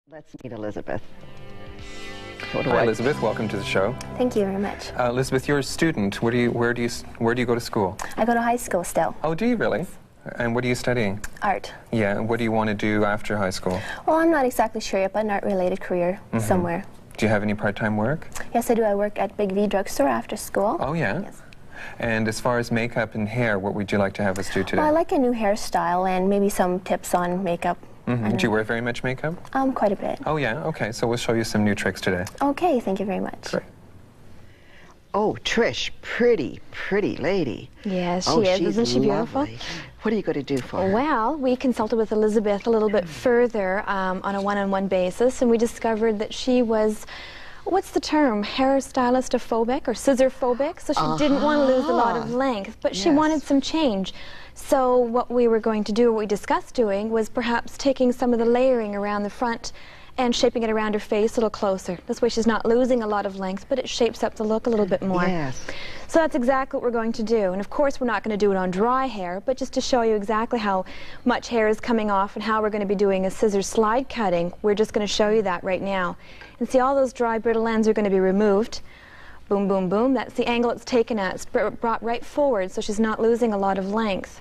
Let's meet Elizabeth. Hi, Elizabeth. Welcome to the show. Thank you very much. Elizabeth, you're a student. Where do you go to school? I go to high school still. Oh, do you really? And what are you studying? Art. Yeah. And what do you want to do after high school? Well, I'm not exactly sure yet, but an art-related career somewhere. Do you have any part-time work? Yes, I do. I work at Big V Drugstore after school. Oh, yeah? Yes. And as far as makeup and hair, what would you like to have us do today? Well, I like a new hairstyle and maybe some tips on makeup. Do you wear very much makeup? Quite a bit. Oh, yeah? Okay, so we'll show you some new tricks today. Okay, thank you very much. Great. Oh, Trish, pretty lady. Yes, Oh, she is. she's Isn't she beautiful? lovely. What are you going to do for her? Well, we consulted with Elizabeth a little bit further on a one-on-one basis, and we discovered that she was, what's the term, hairstylistophobic or scissor-phobic, so she didn't want to lose a lot of length, but she wanted some change. So what we were going to do, what we discussed doing, was perhaps taking some of the layering around the front and shaping it around her face a little closer. This way she's not losing a lot of length, but it shapes up the look a little bit more. Yes. So that's exactly what we're going to do. And of course we're not going to do it on dry hair, but just to show you exactly how much hair is coming off and how we're going to be doing a scissor slide cutting, we're just going to show you that right now. And see, all those dry brittle ends are going to be removed. Boom, boom, boom. That's the angle it's taken at. It's brought right forward so she's not losing a lot of length.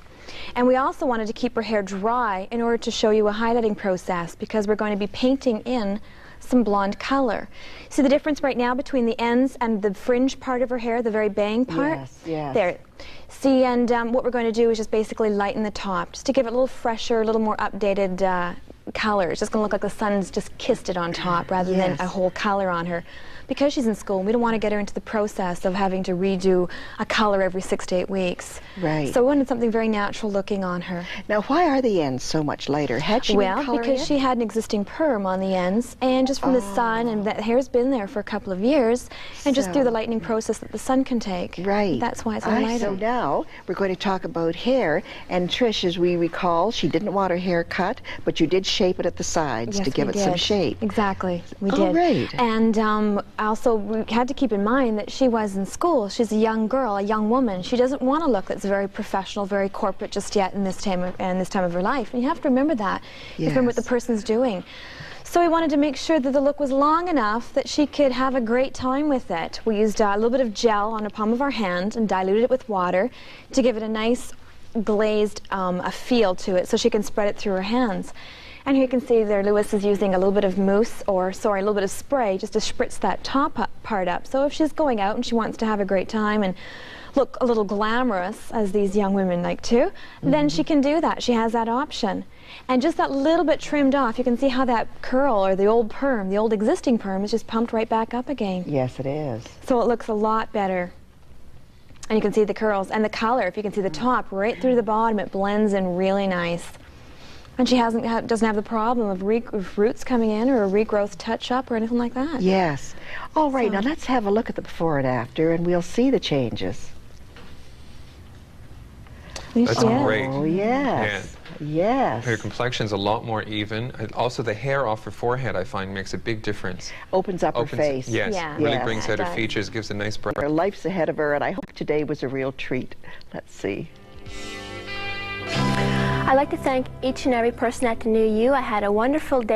And we also wanted to keep her hair dry in order to show you a highlighting process, because we're going to be painting in some blonde color. See the difference right now between the ends and the fringe part of her hair, the very bang part? Yes, yes. There. See, and what we're going to do is just basically lighten the top, just to give it a little fresher, a little more updated color. It's just going to look like the sun's just kissed it on top rather than a whole color on her. Because she's in school, we don't want to get her into the process of having to redo a color every 6 to 8 weeks. Right. So we wanted something very natural looking on her. Now, why are the ends so much lighter? Had she been coloring because it? she had an existing perm on the ends, and just from the sun, and that hair's been there for a couple of years, and just through the lightening process that the sun can take. Right. That's why it's lighter. So now we're going to talk about hair. And Trish, as we recall, she didn't want her hair cut, but you did shape it at the sides to give it some shape. Exactly, we Oh, did. right. And also we had to keep in mind that she was in school. She's a young girl, a young woman. She doesn't want a look that's very professional, very corporate just yet in this time of her life. And you have to remember that. You remember what the person's doing. So we wanted to make sure that the look was long enough that she could have a great time with it. We used a little bit of gel on the palm of our hand and diluted it with water to give it a nice glazed a feel to it so she can spread it through her hands. And here you can see there Lewis is using a little bit of mousse, or sorry, a little bit of spray just to spritz that top part up. So if she's going out and she wants to have a great time and look a little glamorous, as these young women like to, then she can do that. She has that option. And just that little bit trimmed off, you can see how that curl or the old perm, the old existing perm, is just pumped right back up again. Yes, it is. So it looks a lot better. And you can see the curls and the color. If you can see the top right through the bottom, it blends in really nice. And she doesn't have the problem of roots coming in or a regrowth touch-up or anything like that. Yes. All right, now let's have a look at the before and after, and we'll see the changes. That's great. Oh, yes. Yes. Her complexion's a lot more even. And also, the hair off her forehead, I find, makes a big difference. Opens up her face. Yes, Yeah. really Yes. brings out her features, gives a nice bright. Her life's ahead of her, and I hope today was a real treat. Let's see. I'd like to thank each and every person at the New You. I had a wonderful day.